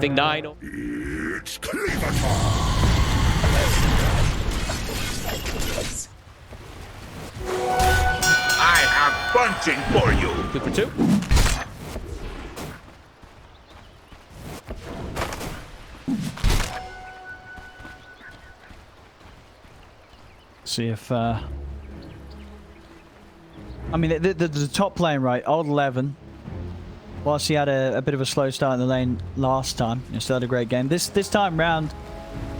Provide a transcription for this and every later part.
Thing 9. It's cleaver time. I have bunching for you. 2 for 2. See if I mean the top lane, right? Old 11. Whilst he had a bit of a slow start in the lane last time, he still had a great game. This time round,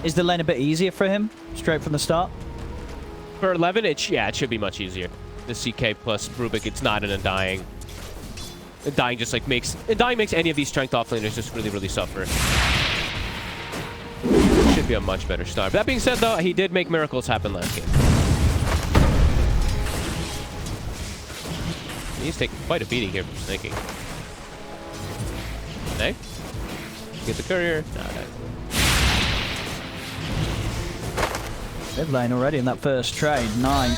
is the lane a bit easier for him straight from the start? For 11, it should be much easier. The CK plus Rubik, it's not an Undying. Undying just like makes any of these strength offlaners just really suffer. Should be a much better start. That being said, though, he did make miracles happen last game. He's taking quite a beating here from Sneyking. Snake? Get the courier. No. Mid lane already in that first trade. 9.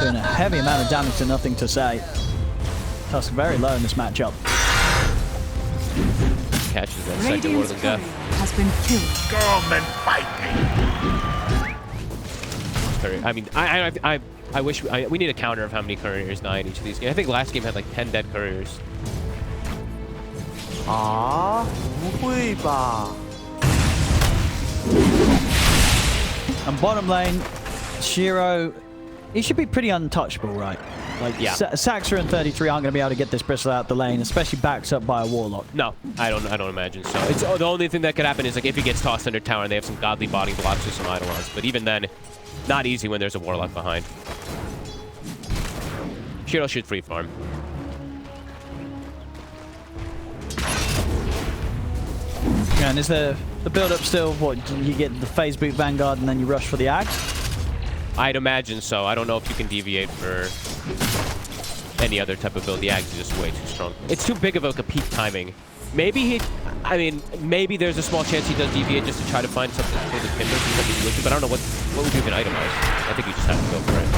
Doing a heavy amount of damage to NothingToSay. Tusk very low in this matchup. Catches that second War of Death. Has been killed. Come and fight me. I mean, I wish we need a counter of how many couriers die in each of these games. I think last game had like 10 dead couriers. Ah, 不会吧? And bottom lane, Shiro, he should be pretty untouchable, right? Like, yeah. Saksa and 33 aren't going to be able to get this Bristle out the lane, especially backed up by a Warlock. No, I don't imagine so. It's the only thing that could happen is like if he gets tossed under tower and they have some godly body blocks or some Eidolons. But even then, not easy when there's a Warlock behind. Shiro should free farm. Yeah, and is the build-up still, what, you get the phase boot Vanguard and then you rush for the Axe? I'd imagine so. I don't know if you can deviate for any other type of build. The Axe is just way too strong. It's too big of a peak timing. Maybe maybe there's a small chance he does deviate just to try to find something for the Kindle, something to look at, but I don't know what would you can itemize. I think you just have to go for it.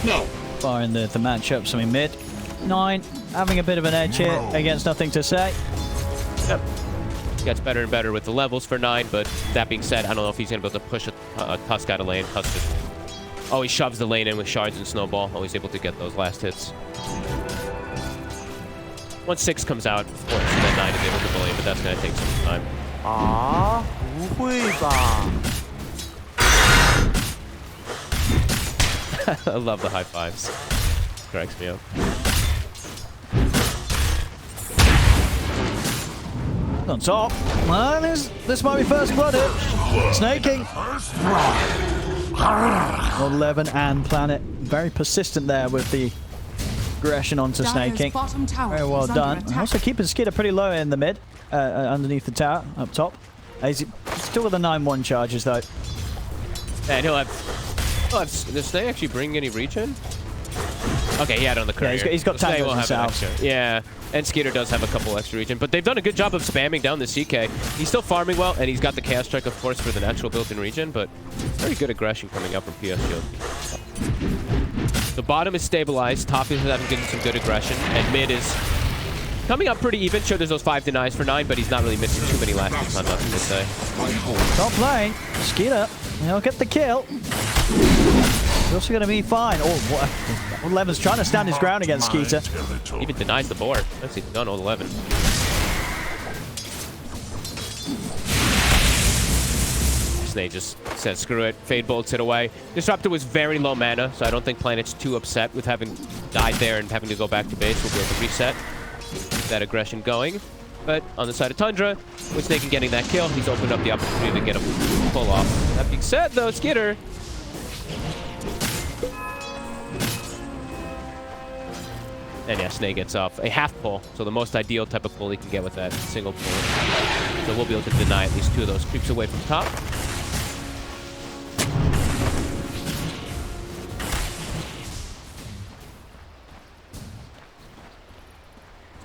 No. Far in the matchups. I mean, mid 9 having a bit of an edge here against NothingToSay. Yep. Gets better and better with the levels for 9, but that being said, I don't know if he's going to be able to push a Tusk out of lane. Tusk just always shoves the lane in with shards and snowball, always able to get those last hits. Once 6 comes out, of course, then 9 is able to bully him, but that's going to take some time. Ah, 不会吧? I love the high fives. Cracks me up. On top. Well, this might be first blood here. Sneyking. 11 and Planet. Very persistent there with the aggression onto Sneyking. Very well done. Also keeping Skiter pretty low in the mid. Underneath the tower, up top. He's still with the 9-1 charges though. And he'll have... does Sney actually bring any regen? Okay, he had on the courier. Yeah, he's got so tangos himself. Yeah, and Skiter does have a couple extra regen, but they've done a good job of spamming down the CK. He's still farming well, and he's got the Chaos Strike, of course, for the natural built-in regen, but very good aggression coming up from PSG. The bottom is stabilized, top is having some good aggression, and mid is coming up pretty even. Sure, there's those 5 denies for 9, but he's not really missing too many last hits on NothingToSay. Top lane, Skiter, he'll get the kill. He's also going to be fine. Oh, what? Old 11's trying to stand his ground against Skiter. Even denies the board. That's even done, Old 11. Sney just said, screw it. Fade bolts it away. Disruptor was very low mana, so I don't think Planet's too upset with having died there and having to go back to base. We'll be able to reset. Keep that aggression going. But on the side of Tundra, with Sneyking getting that kill, he's opened up the opportunity to get a pull off. That being said, though, Skiter. And yeah, Sney gets off a half pull, so the most ideal type of pull he can get with that single pull. So we'll be able to deny at least 2 of those creeps away from top.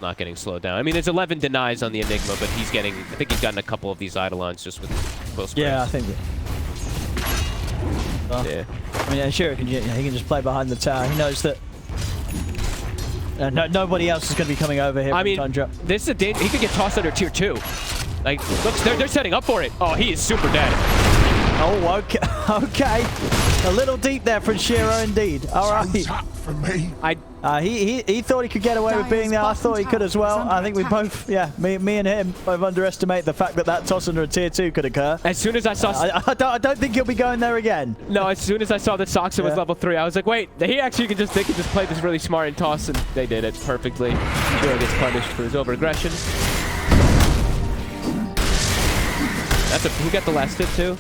Not getting slowed down. I mean, there's 11 denies on the Enigma, but he's getting... I think he's gotten a couple of these Eidolons just with close sprays. Yeah, I think... Yeah. I mean, sure, he can just play behind the tower. He knows that nobody else is going to be coming over here from Tundra. This is a danger. He could get tossed under tier 2. Like, look, they're setting up for it. Oh, he is super dead. Oh, okay. Okay. A little deep there from Shiro, indeed. All right. For me. He thought he could get away with being there. I thought he could as well. I think we both, me and him both underestimate the fact that toss under a tier 2 could occur. As soon as I saw... I don't think he'll be going there again. No, as soon as I saw that Saksa was level 3, I was like, wait, they can just play this really smart and toss, and they did it perfectly. Shiro gets punished for his over-aggression. Who got the last hit too?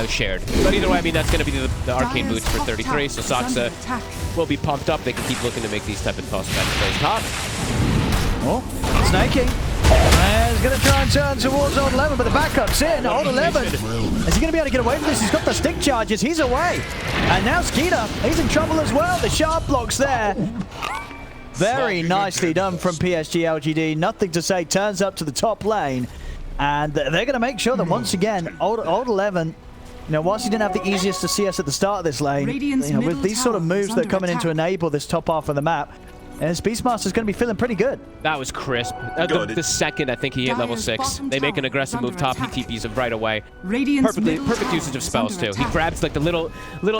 Shared. But either way, I mean, that's going to be the arcane boots for 33, so Saksa will be pumped up. They can keep looking to make these type of toss back plays top. Oh, Sneyking. He's going to try and turn towards Old 11, but the backup's in. Old 11. Is he going to be able to get away from this? He's got the stick charges. He's away. And now Skiter, he's in trouble as well. The sharp blocks there. Very nicely done from PSG.LGD. Nothing to say. Turns up to the top lane. And they're going to make sure that once again, Old 11, whilst he didn't have the easiest to CS at the start of this lane, with these sort of moves that are coming in to enable this top half of the map, and his Beastmaster's going to be feeling pretty good. That was crisp. The second I think he hit level 6, they make an aggressive move top, he TPs him right away. Perfect usage of spells too. He grabs like the little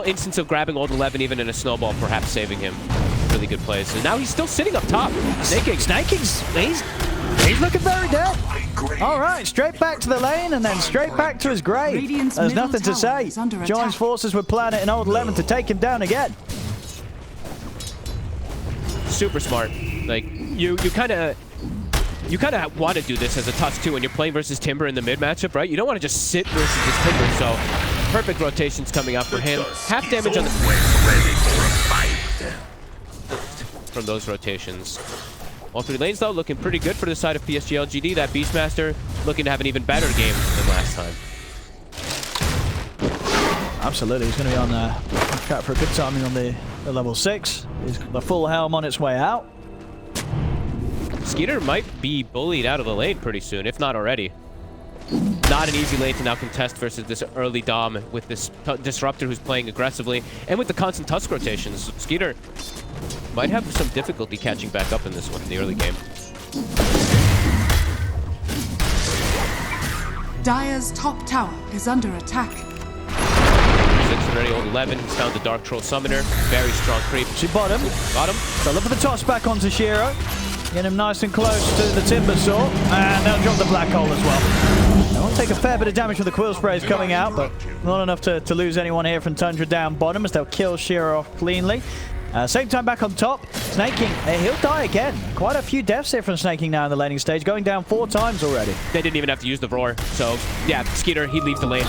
instance of grabbing Old 11 even in a snowball, perhaps saving him. Really good plays. And now he's still sitting up top. Snaking's he's looking very dead. All right, straight back to the lane and then straight back to his grave. There's nothing to say. Joins forces with Planet and Old 11 to take him down again. Super smart. Like you kind of want to do this as a touch too when you're playing versus Timber in the mid matchup, right? You don't want to just sit versus this Timber. So perfect rotations coming out for him. Half damage on the from those rotations. All 3 lanes though looking pretty good for the side of PSG.LGD. That Beastmaster looking to have an even better game than last time. Absolutely, he's going to be on track for a good timing on the level 6. He's got the full helm on its way out. Skiter might be bullied out of the lane pretty soon, if not already. Not an easy lane to now contest versus this early Dom with this Disruptor who's playing aggressively, and with the constant Tusk rotations. Skiter might have some difficulty catching back up in this one in the early game. Dire's top tower is under attack. 6 already, Old 11. He's found the Dark Troll Summoner. Very strong creep. She bottom. So look for the toss back onto Shiro. Get him nice and close to the Timber Saw. And they'll drop the Black Hole as well. They'll take a fair bit of damage from the Quill Sprays coming out, but not enough to lose anyone here from Tundra down bottom as they'll kill Shiro off cleanly. Same time back on top, Sneyking, he'll die again. Quite a few deaths here from Sneyking now in the laning stage, going down 4 times already. They didn't even have to use the Roar, so yeah, Skiter, he leaves the lane.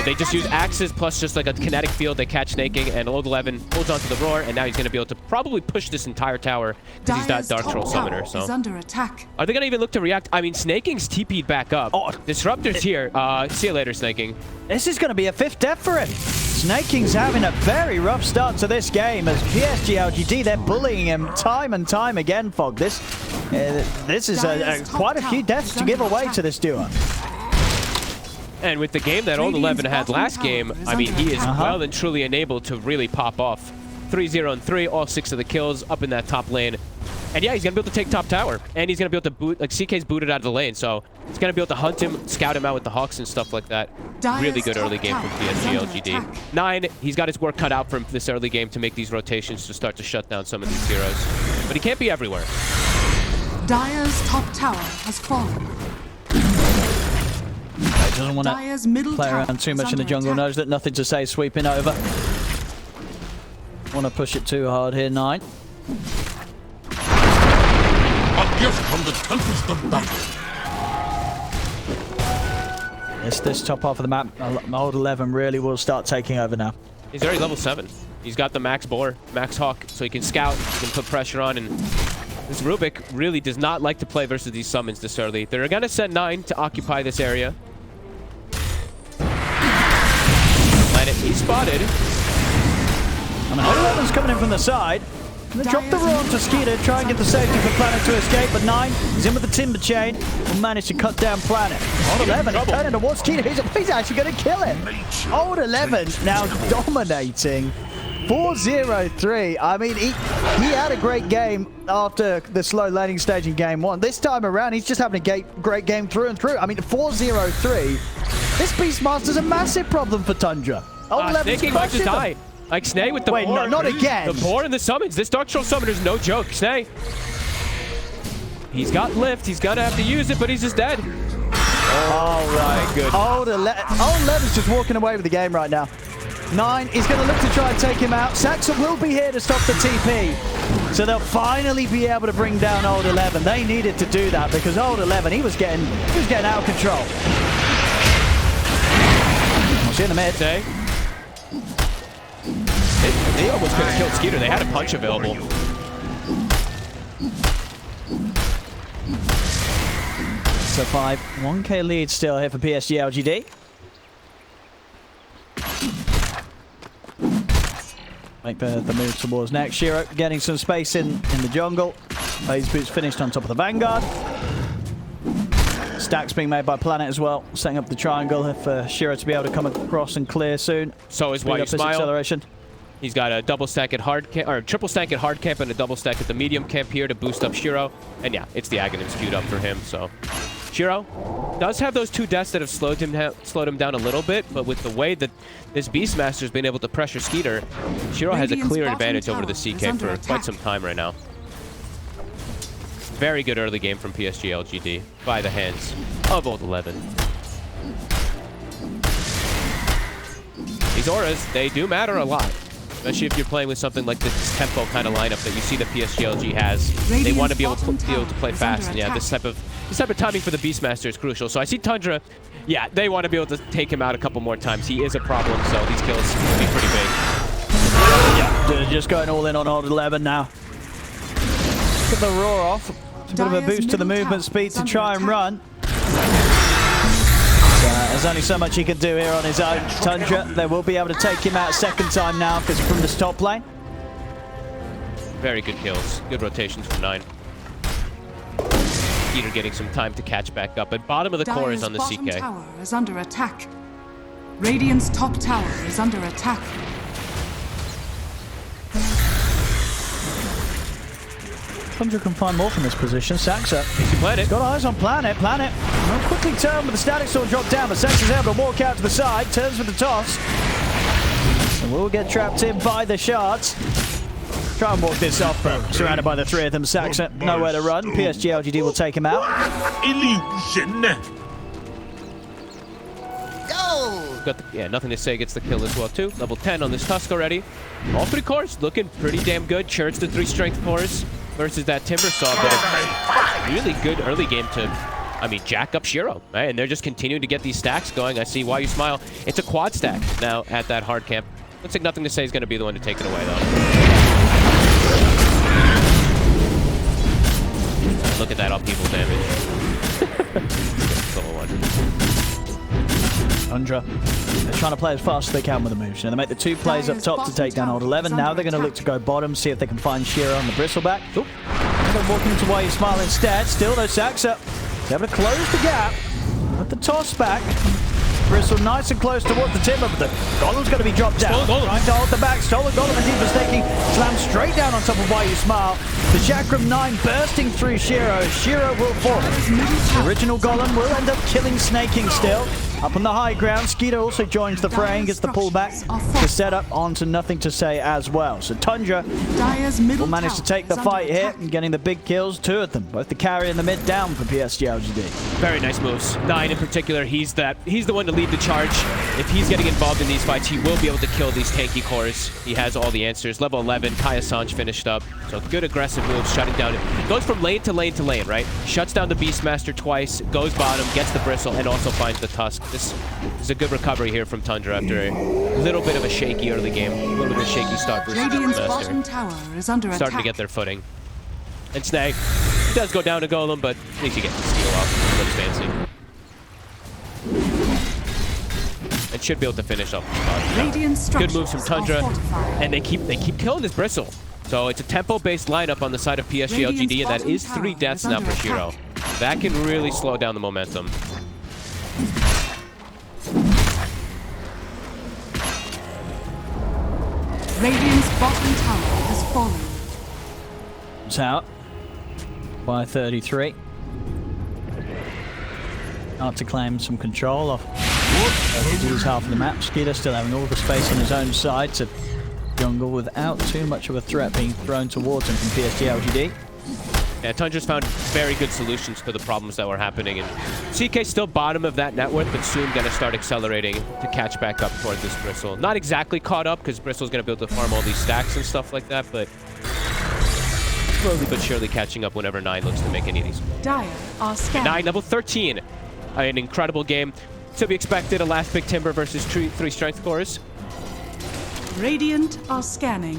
They just use axes plus just like a kinetic field. They catch Sneyking, and Old 11 holds onto the Roar, and now he's going to be able to probably push this entire tower because he's that Dark Troll Summoner. So under attack. Are they going to even look to react? I mean, Snaking's TP'd back up. Oh, Disruptor's here. See you later, Sneyking. This is going to be a 5th death for him. Snaking's having a very rough start to this game as PSG.LGD, they're bullying him time and time again, Fog. This is quite a few deaths to give away to this duo. And with the game that Old 11 had last game, I mean, he is well and truly enabled to really pop off. 3-0 and 3, all 6 of the kills up in that top lane. And yeah, he's going to be able to take top tower. And he's going to be able to boot, like CK's booted out of the lane. So he's going to be able to hunt him, scout him out with the Hawks and stuff like that. Really good early game from PSG.LGD. 9, he's got his work cut out from this early game to make these rotations to start to shut down some of these heroes. But he can't be everywhere. Dire's top tower has fallen. He doesn't want to play around too much in the jungle. Knows that nothing to say sweeping over. Want to push it too hard here, 9. A gift from the tempest of battle. This top half of the map, Old 11 really will start taking over now. He's already level 7. He's got the max boar, max hawk, so he can scout, he can put pressure on, and this Rubik really does not like to play versus these summons this early. They're going to send 9 to occupy this area. Planet, he's spotted. And Old 11's coming in from the side. They drop the roar onto Skiter, try and get the safety for Planet to escape, but 9, he's in with the Timber Chain, will manage to cut down Planet. Old 11, he's turning towards Skiter, he's actually going to kill him. Old 11 now dominating. 4-0-3. I mean, he had a great game after the slow laning stage in game 1. This time around, he's just having a great game through and through. I mean, 4-0-3. This Beastmaster's a massive problem for Tundra. Old 11's Sneyking might just die. Like Sney with the Wait, board. not again. The board and the summons. This Dark Troll Summoner's no joke. Sney. He's got lift. He's going to have to use it, but he's just dead. Oh, my goodness. Old 11's just walking away with the game right now. 9 is going to look to try and take him out. Saksa will be here to stop the TP. So they'll finally be able to bring down Old 11. They needed to do that because Old 11, he was getting out of control. I'll see in the mid. They almost could have killed Skiter. They had a punch available. So 1K lead still here for PSG.LGD. Make the move towards next. Shiro getting some space in the jungle. His boots finished on top of the Vanguard. Stacks being made by Planet as well, setting up the triangle for Shiro to be able to come across and clear soon. So is Why You Smile. Acceleration. He's got a double stack at hard camp, or triple stack at hard camp and a double stack at the medium camp here to boost up Shiro. And yeah, it's the Aghanims queued up for him. So Shiro does have those 2 deaths that have slowed him down a little bit, but with the way that this Beastmaster's been able to pressure Skiter, Shiro has a clear advantage over the CK for quite some time right now. Very good early game from PSG.LGD by the hands of Old 11. These auras, they do matter a lot. Especially if you're playing with something like this tempo kind of lineup that you see that PSG.LG has. They want to be able to play fast, and yeah, this type of timing for the Beastmaster is crucial. So I see Tundra, yeah, they want to be able to take him out a couple more times. He is a problem, so these kills will be pretty big. Yeah, just going all in on Old 11 now. Get the roar off. It's a bit of a boost to the movement speed to try and run. There's only so much he can do here on his own. Tundra, they will be able to take him out a second time now because from this top lane. Very good kills. Good rotations from 9. Skiter getting some time to catch back up. But bottom of the core is on the CK. Bottom tower is under attack. Radiant's top tower is under attack. Tundra can find more from this position. Saksa. Planet. Got eyes on Planet. Planet will quickly turn with the static sword drop down, but Saksa's able to walk out to the side. Turns with the toss. And will get trapped in by the shards. Try and walk this off, but surrounded by the 3 of them. Saksa nowhere to run. PSG.LGD will take him out. Illusion. Got the, yeah, Nothing to Say gets the kill as well too. Level 10 on this Tusk already. All 3 cores looking pretty damn good. Church the 3 strength cores versus that Timber Saw, but a really good early game to, I mean, jack up Shiro. Right? And they're just continuing to get these stacks going. I see Why You Smile. It's a quad stack now at that hard camp. Looks like Nothing to Say is going to be the one to take it away though. Look at that upheaval damage. Tundra, they're trying to play as fast as they can with the moves. You know, they make the 2 plays up top to take down Old 11. Now they're going to look to go bottom, see if they can find Shiro on the bristleback. Oh, they're walking into Why You Smile instead. Still though, Saksa is able to close the gap with the toss back. Bristle nice and close towards the timber, but the Golem's going to be dropped down. Trying to hold the back. Stolen Golem indeed for Sneyking. Slammed straight down on top of Why You Smile. The Chakram 9 bursting through Shiro. Shiro will fall. The original Golem will end up killing Sneyking still. Up on the high ground, Skiter also joins the fray and gets the pullback to set up onto Nothing to Say as well. So Tundra will manage to take the fight here and getting the big kills, 2 of them. Both the carry and the mid down for PSG.LGD. Very nice moves. 9 in particular, he's the one to lead the charge. If he's getting involved in these fights, he will be able to kill these tanky cores. He has all the answers. Level 11, Kaya Sanj finished up. So good aggressive moves, shutting down. Goes from lane to lane to lane, right? Shuts down the Beastmaster twice, goes bottom, gets the Bristle, and also finds the Tusk. This is a good recovery here from Tundra after a little bit of a shaky early game. A little bit of a shaky start versus Radiant's the bottom tower is under attack. Starting to get their footing. And Sney, he does go down to Golem, but at least he gets the steal off. Looks fancy. And should be able to finish up the spot. Good moves from Tundra, and they keep killing this Bristle. So it's a tempo-based lineup on the side of PSG.LGD, and that is 3 deaths now for Shiro. That can really slow down the momentum. Radiant's bottom tower has fallen. It's out by 33. Out to claim some control off LGD's half of the map. Skiter still having all the space on his own side to jungle without too much of a threat being thrown towards him from PSG.LGD. Yeah, Tundra's found very good solutions to the problems that were happening, and CK still bottom of that net worth, but soon going to start accelerating to catch back up toward this Bristle. Not exactly caught up, because Bristle's going to be able to farm all these stacks and stuff like that, but slowly but surely catching up whenever 9 looks to make any of these. Dire are scanning. 9, level 13. An incredible game. To be expected, a last pick Timber versus 3 strength cores. Radiant are scanning.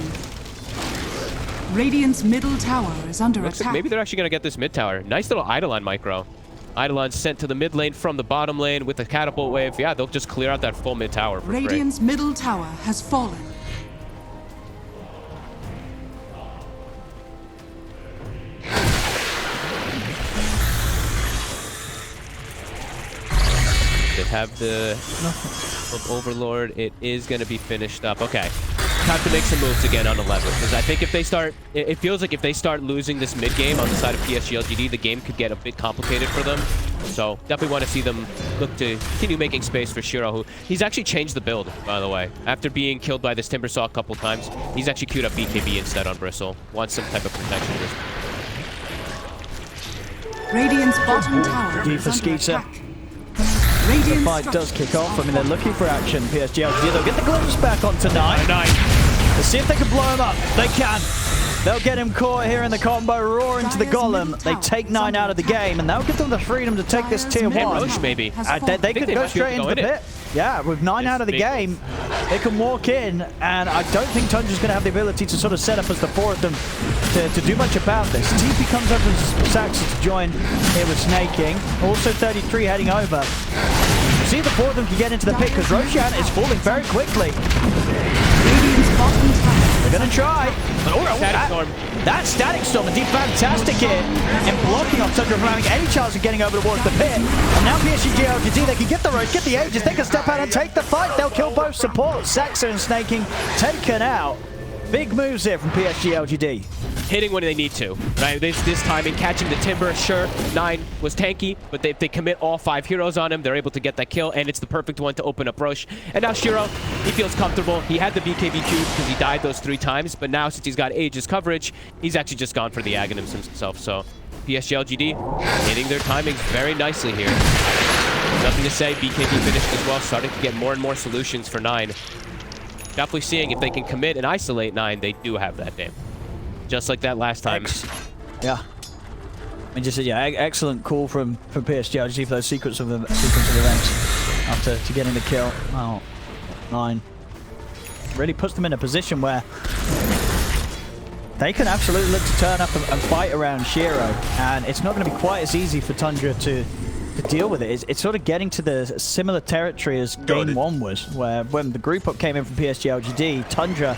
Radiant's middle tower is under Looks attack. like maybe they're actually going to get this mid tower. Nice little Eidolon micro. Eidolon sent to the mid lane from the bottom lane with a catapult wave. Yeah, they'll just clear out that full mid tower for free. Radiant's middle tower has fallen. They have the Overlord. It is going to be finished up. Okay. Time to make some moves again on 11, because I think if they start, it feels like if they start losing this mid game on the side of PSG.LGD, the game could get a bit complicated for them. So definitely want to see them look to continue making space for Shiro, who he's actually changed the build, by the way. After being killed by this Timber Saw a couple times, he's actually queued up BKB instead on Bristle. Wants some type of protection. Radiant's bottom tower D is for under Skiter. attack. The Radiant fight does kick off. I mean, they're looking for action. PSG.LGD, they'll get the glimpse back onto 9. 9. Let's see if they can blow him up. They can. They'll get him caught here in the combo, roar into the golem. They take 9 out of the game, and that'll give them the freedom to take this tier 1. Roche, maybe. They could go straight into the pit. Yeah, with 9 out of the game, they can walk in, and I don't think Tundra's going to have the ability to sort of set up as the 4 of them to do much about this. TP comes over to Saksa to join here with Sneyking. Also 33 heading over. See if the 4 of them can get into the pit, because Roshan is falling very quickly. Radiant's bottom tower. They're going to try. But Static Storm. That Static Storm indeed fantastic here in blocking off Tundra from having any chance of getting over towards the pit. And now PSG.LGD, they can get the Roche, get the Aegis, they can step out and take the fight. They'll kill both supports. Saksa and Sneyking taken out. Big moves here from PSG.LGD. Hitting when they need to, right? This time in catching the Timber, sure, 9 was tanky, but if they commit all 5 heroes on him, they're able to get that kill, and it's the perfect one to open up Roche. And now Shiro, he feels comfortable. He had the BKB Q because he died those 3 times, but now since he's got Aegis coverage, he's actually just gone for the Aghanims himself. So PSG.LGD hitting their timings very nicely here. Nothing to say, BKB finished as well, starting to get more and more solutions for 9. Definitely seeing if they can commit and isolate 9, they do have that damn. Just like that last time. Yeah. I mean, just excellent call from PSG.LGD for those sequence of events after getting the kill. Oh, 9 really puts them in a position where they can absolutely look to turn up and fight around Shiro, and it's not going to be quite as easy for Tundra to deal with it. It's sort of getting to the similar territory as game 1 was, where when the group up came in from PSG.LGD, Tundra,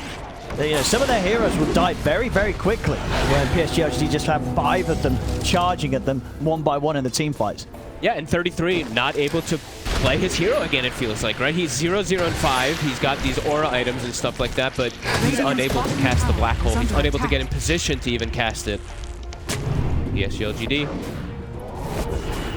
some of their heroes would die very, very quickly, when PSG.LGD just had 5 of them charging at them one by one in the team fights. Yeah, and 33 not able to play his hero again, it feels like, right? He's 0-0 and 5. He's got these aura items and stuff like that, but he's unable to cast the black hole. He's unable to get in position to even cast it. PSG.LGD.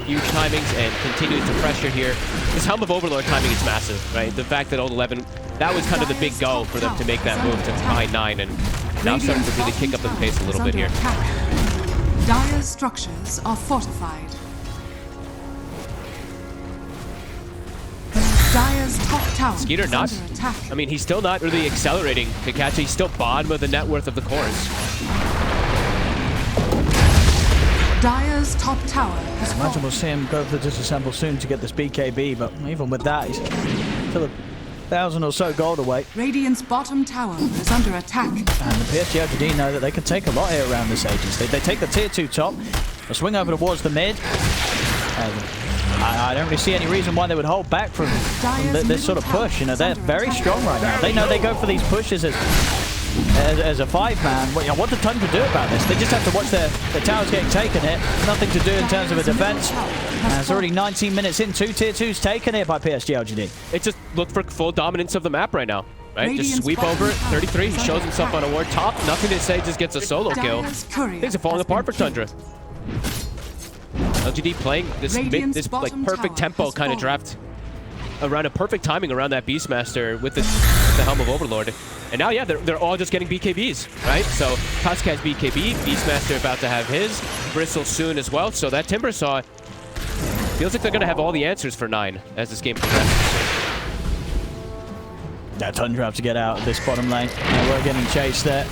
Huge timings and continues to pressure here. This Helm of Overlord timing is massive, right? The fact that old 11, that was kind of the big go for them to make that move to behind 9, and now starting to really kick up the pace a little bit here. Dire's structures are fortified. Dire's top tower Skiter is not, under attack. I mean, he's still not really accelerating to catch it. He's still bottom of the net worth of the cores. Dire's top tower has Imagine fallen. we'll see him go for the disassemble soon to get this BKB, but even with that, he's still 1,000 or so gold away. Radiant's bottom tower is under attack. And the PSG.LGD know that they can take a lot here around this Aegis. They take the tier 2 top, they'll swing over towards the mid. I don't really see any reason why they would hold back from this sort of push. They're very strong right now. They know they go for these pushes as as a 5-man. What did Tundra do about this? They just have to watch their towers getting taken here. Nothing to do in terms of a defense. It's already 19 minutes in. 2 tier 2s taken here by PSG.LGD. It just looked for full dominance of the map right now. Right? Just sweep over. 33. He shows himself on a ward top. NothingToSay just gets a solo kill. Things are falling apart for Tundra. LGD playing this like perfect tempo kind of draft around a perfect timing around that Beastmaster with the Helm of Overlord. And now, yeah, they're all just getting BKBs, right? So Tusk has BKB, Beastmaster about to have his, Bristle soon as well. So that Timber Saw feels like they're going to have all the answers for 9 as this game progresses. Yeah, Tundra have to get out of this bottom lane. We're getting chased there.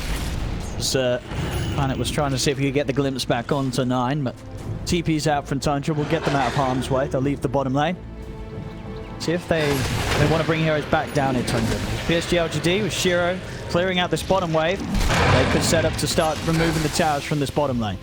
Planet was trying to see if he could get the glimpse back onto 9, but TP's out from Tundra. We'll get them out of harm's way. They'll leave the bottom lane. See if they want to bring heroes back down in Tundra. PSG.LGD with Shiro clearing out this bottom wave. They could set up to start removing the towers from this bottom lane.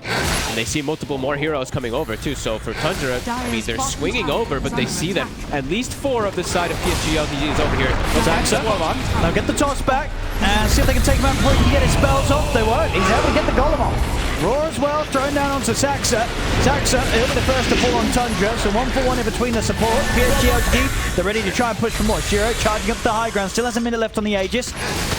And they see multiple more heroes coming over too. So for Tundra, I mean, they're swinging over, but they see that at least 4 of the side of PSG.LGD is over here. Saksa, now get the toss back and see if they can take him out before he can get his spells off. They won't. He's able to get the golem off. Roar as well, thrown down onto Saksa. Saksa, he'll be the first to fall on Tundra, so 1-for-1 in between the support. PSG.LGD, they're ready to try and push for more. Shiro charging up the high ground, still has a minute left on the Aegis.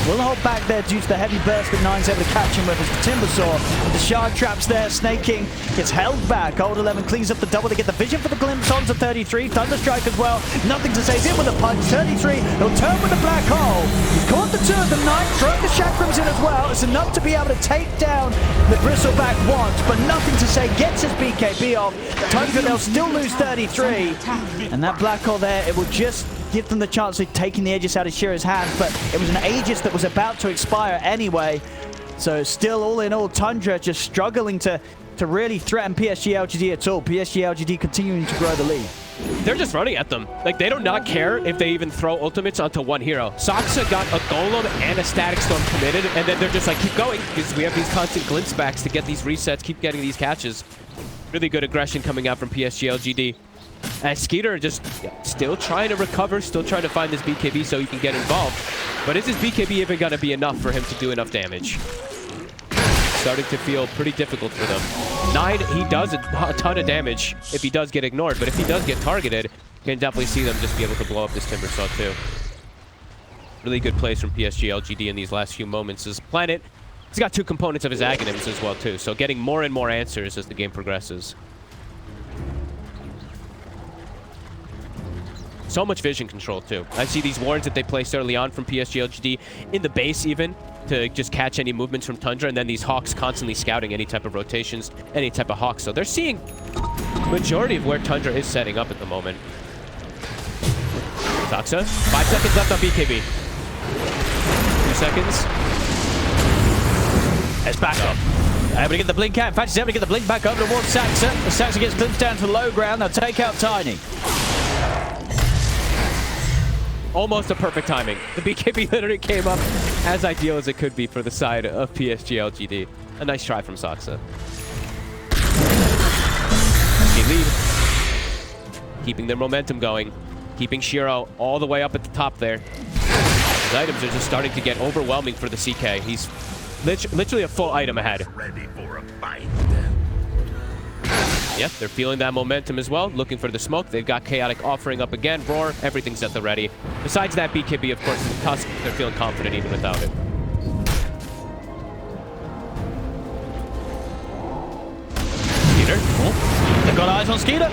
Will hold back there due to the heavy burst that 9's able to catch him with his Timber Saw. The shard traps there, Sneyking gets held back. Old 11 cleans up the double to get the vision for the glimpse onto 33. Thunderstrike as well, NothingToSay in with a punch. 33, he'll turn with the black hole. He's caught the 2 of them, 9 throwing the chakrams in as well. It's enough to be able to take down the Bristleback once, but NothingToSay gets his BKB off. Tundra, they'll still lose 33. And that black hole there, it will just give them the chance of taking the Aegis out of Shiro's hands, but it was an Aegis that was about to expire anyway. So still, all in all, Tundra just struggling to really threaten PSG.LGD at all. PSG.LGD continuing to grow the lead. They're just running at them. Like, they do not care if they even throw ultimates onto 1 hero. Saksa got a Golem and a Static Storm committed, and then they're just like, keep going, because we have these constant glimpse backs to get these resets, keep getting these catches. Really good aggression coming out from PSG.LGD. As Skiter just still trying to recover, still trying to find this BKB so he can get involved. But is this BKB even going to be enough for him to do enough damage? Starting to feel pretty difficult for them. 9, he does a ton of damage if he does get ignored, but if he does get targeted, you can definitely see them just be able to blow up this Timber Saw too. Really good plays from PSG.LGD in these last few moments. As Planet, he's got 2 components of his Aghanims as well too, so getting more and more answers as the game progresses. So much vision control too. I see these wards that they placed early on from PSG.LGD in the base even to just catch any movements from Tundra, and then these Hawks constantly scouting any type of rotations, any type of Hawks. So they're seeing majority of where Tundra is setting up at the moment. Saksa, 5 seconds left on BKB. 2 seconds. It's back up. Able to get the blink out. In fact, he's able to get the blink back over towards Saksa. Saksa gets glimpsed down to the low ground. They'll take out Tiny. Almost a perfect timing. The BKB literally came up as ideal as it could be for the side of PSG.LGD. A nice try from Saksa. Lead. Keeping their momentum going. Keeping Shiro all the way up at the top there. His items are just starting to get overwhelming for the CK. He's literally a full item ahead. Ready for a fight. Yep, they're feeling that momentum as well. Looking for the smoke. They've got Chaotic offering up again. Roar, everything's at the ready. Besides that BKB, of course, the Tusk, they're feeling confident even without it. Skiter, cool. They've got eyes on Skiter.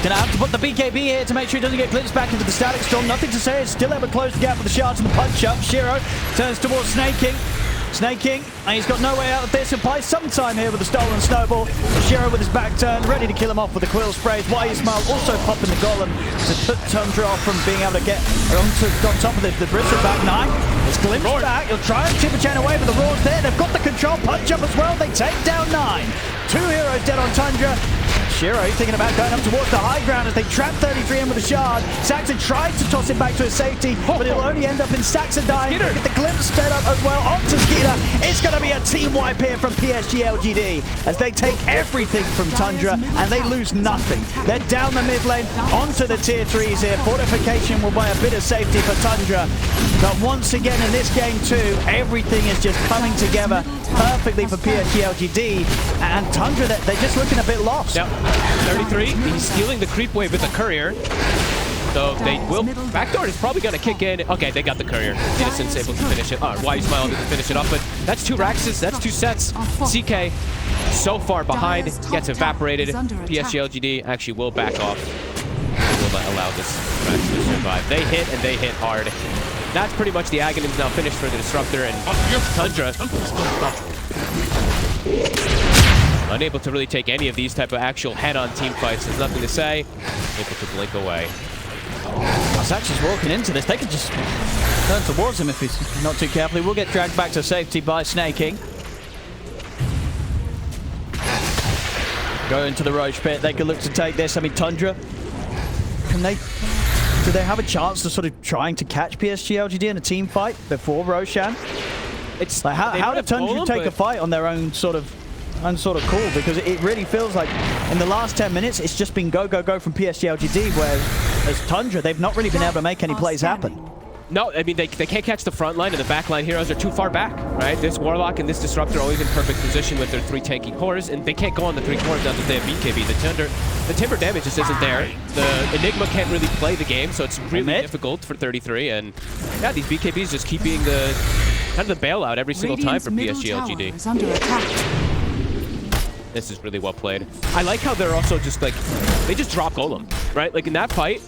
Gonna have to put the BKB here to make sure he doesn't get glimpsed back into the Static Storm. NothingToSay is still able to close the gap with the shards and the punch-up. Shiro turns towards Sneyking. Sneyking, and he's got no way out of this. He'll buy some time here with the stolen snowball. Shiro with his back turned, ready to kill him off with the quill sprays. Ismail also popping the golem to put Tundra off from being able to get on top of the Bristleback. 9 is glimpsed back. He'll try and chip a chain away, but the Roar's there. They've got the control punch up as well. They take down 9. 2 heroes dead on Tundra. Shiro thinking about going up towards the high ground as they trap 33 in with a shard. Saksa tried to toss it back to his safety, but it'll only end up in Saksa dying. Get the glimpse sped up as well onto Skiter. Skiter. It's going to be a team wipe here from PSG.LGD as they take everything from Tundra and they lose nothing. They're down the mid lane, onto the tier 3s here. Fortification will buy a bit of safety for Tundra. But once again in this game 2, everything is just coming together perfectly for PSG.LGD. And Tundra, they're just looking a bit lost. Yep. 33, he's stealing the creep wave with the courier. So they will. Backdoor is probably going to kick in. Okay, they got the courier. Innocent's able to finish it. Why you smile to finish it off, but that's 2 Raxes, that's 2 sets. CK so far behind, gets evaporated. PSG.LGD actually will back off. They will allow this Rax to survive. They hit and they hit hard. That's pretty much the Aghanim's now finished for the Disruptor, and Tundra unable to really take any of these type of actual head-on team fights. There's nothing to say. Able to blink away. Saksa's walking into this. They could just turn towards him if he's not too careful. We'll get dragged back to safety by Sneyking. Go into the Roche pit. They could look to take this. I mean, Tundra, do they have a chance to sort of trying to catch PSG.LGD in a team fight before Roshan? It's like how did Tundra take a fight on their own sort of cool? Because it really feels like in the last 10 minutes it's just been go from PSG.LGD, whereas as Tundra they've not really been able to make any plays happen. No, I mean, they can't catch the front line, and the back line heroes are too far back, right? This Warlock and this Disruptor are always in perfect position with their 3 tanky cores, and they can't go on the 3 cores now that they have BKB. The Timber damage just isn't there. The Enigma can't really play the game, so it's really difficult for 33, and yeah, these BKBs just keep being the kind of the bailout every single time for PSG.LGD. This is really well played. I like how they're also just like, they just drop Golem, right? Like in that fight,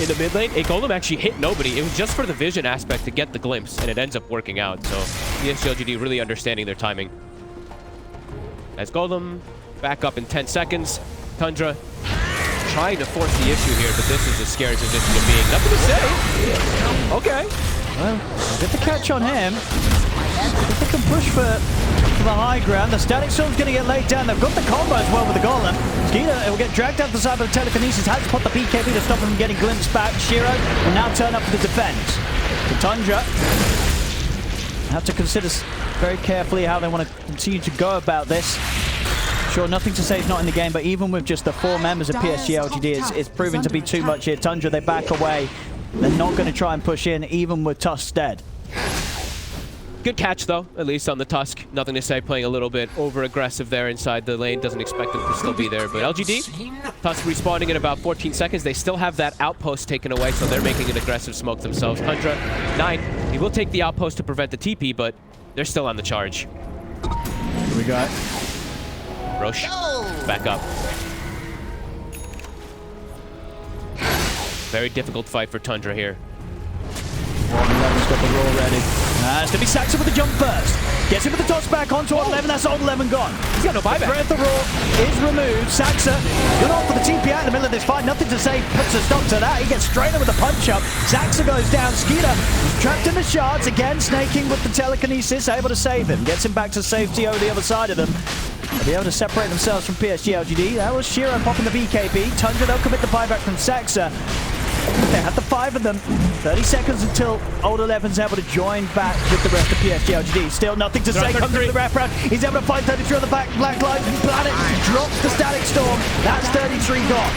in the mid lane, a Golem actually hit nobody. It was just for the vision aspect to get the glimpse, and it ends up working out. So PSG.LGD really understanding their timing. As Golem back up in 10 seconds, Tundra trying to force the issue here, but this is a scary position to be in. Nothing to say. Okay. Well, get the catch on him. If they can push for the high ground, the Static Storm's going to get laid down. They've got the combo as well with the Golem. Skiter will get dragged out the side of the telekinesis. Has to put the BKB to stop him from getting glimpsed back. Shiro will now turn up for the defense. The Tundra have to consider very carefully how they want to continue to go about this. Sure, NothingToSay is not in the game, but even with just the 4 members of PSG.LGD, it's proving to be too much here. Tundra, they back away. They're not going to try and push in, even with Tusk dead. Good catch, though, at least on the Tusk. NothingToSay playing a little bit over-aggressive there inside the lane. Doesn't expect them to still be there. But LGD, Tusk respawning in about 14 seconds. They still have that outpost taken away, so they're making an aggressive smoke themselves. Tundra, 9. He will take the outpost to prevent the TP, but they're still on the charge. Here we go. Roche, back up. Very difficult fight for Tundra here. Eleven's got the roll ready. It's going to be Saksa with the jump first. Gets him with the toss back onto old 11. That's old 11 gone. He's got no buyback. Breath of Roar is removed. Saksa good off for the TP out in the middle of this fight. NothingToSay puts a stop to that. He gets straight in with a punch up. Saksa goes down. Skiter trapped in the shards. Again, Sneyking with the telekinesis, able to save him. Gets him back to safety over the other side of them. They'll be able to separate themselves from PSG.LGD. That was Shiro popping the BKB. Tundra, they'll commit the buyback from Saksa. They have the 5 of them. 30 seconds until old 11's able to join back with the rest of PSG.LGD. Still NothingToSay comes through the wraparound. He's able to find 33 on the back. Black Light Planet drops the Static Storm. That's 33 gone.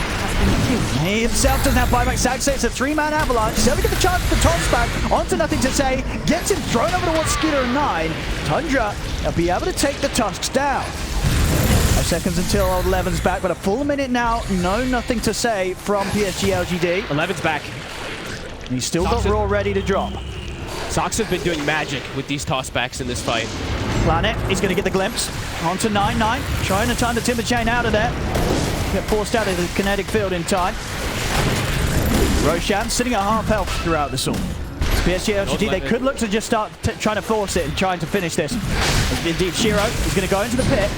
He himself doesn't have buyback. Saksa, it's a 3-man avalanche. He's able to get the chance for the toss back onto NothingToSay. Gets him thrown over towards Skiter and 9. Tundra will be able to take the Tusks down. 5 seconds until old 11's back, but a full minute now. No NothingToSay from PSG.LGD. 11's back. And he's still got Raw ready to drop. Saksa's been doing magic with these tossbacks in this fight. Planet, he's going to get the glimpse. Onto 9-9, trying to time the Timber Chain out of there. Get forced out of the kinetic field in time. Roshan sitting at half health throughout the storm. PSG.LGD, they could look to just start trying to force it and trying to finish this. Indeed, Shiro is going to go into the pit.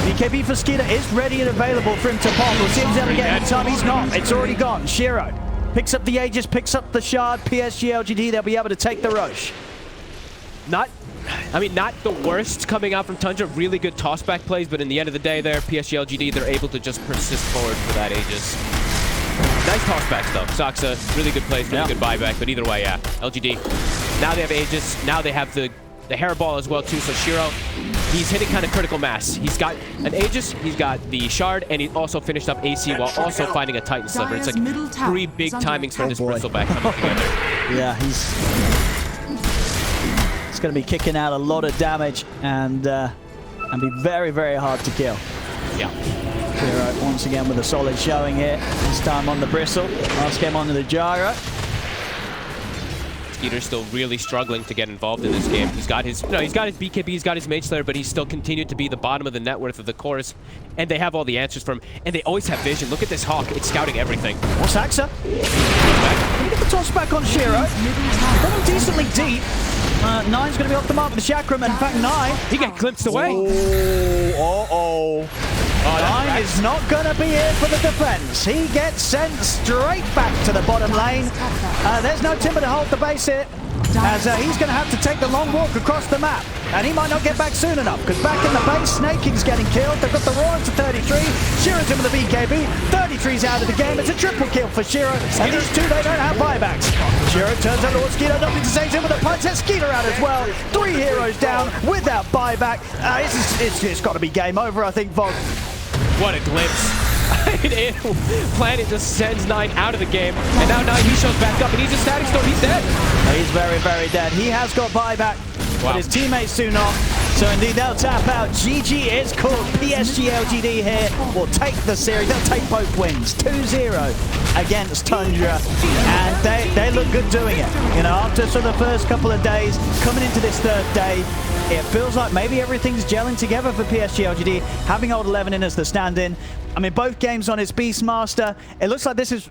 BKB for Skiter is ready and available for him to pop. We'll see if he's able to get it in time. He's not. It's already gone. Shiro picks up the Aegis, picks up the Shard. PSG.LGD, they'll be able to take the Roche. Not the worst coming out from Tundra. Really good tossback plays, but in the end of the day there, PSG.LGD, they're able to just persist forward for that Aegis. Nice tossbacks, though. Saksa, really good plays, really good buyback, but either way, yeah. LGD, now they have Aegis. Now they have the the hairball as well too. So Shiro, he's hitting kind of critical mass. He's got an Aegis, he's got the Shard, and he also finished up AC while also finding a Titan Sliver. It's like 3 big timings for this Bristleback coming together. Yeah, he's going to be kicking out a lot of damage and be very, very hard to kill. Yeah. Shiro once again with a solid showing here. This time on the Bristle. Last game onto the Gyro. Skeeter's still really struggling to get involved in this game. He's got his, he's got his BKB, he's got his Mage Slayer, but he's still continued to be the bottom of the net worth of the course. And they have all the answers for him. And they always have vision. Look at this Hawk. It's scouting everything. Or Saksa. Can you get the toss back on Shiro? Got him decently deep. Nine's going to be off the mark with the Chakram. In fact, Nine. He got glimpsed away. Oh, Nine is not going to be here for the defense. He gets sent straight back to the bottom lane. There's no Timber to hold the base here, as he's going to have to take the long walk across the map. And he might not get back soon enough, because back in the base, Sneyking getting killed. They've got the Roar to 33. Shiro's in with the BKB. 33's out of the game. It's a triple kill for Shiro. And these two, they don't have buybacks. Shiro turns out towards Skiter. NothingToSay in with a punch. Has Skiter out as well. 3 heroes down without buyback. It's got to be game over, I think, Vog. What a glimpse. Planet just sends 9 out of the game. And now 9, he shows back up, and he's a static storm. He's dead. He's very, very dead. He has got buyback, but his teammates do not. So indeed, they'll tap out. GG is called. PSG.LGD here will take the series. They'll take both wins. 2-0 against Tundra. And they look good doing it. You know, after sort of the first couple of days, coming into this 3rd day, it feels like maybe everything's gelling together for PSG.LGD, having old 11 in as the stand-in. I mean, both games on his Beastmaster. It looks like this is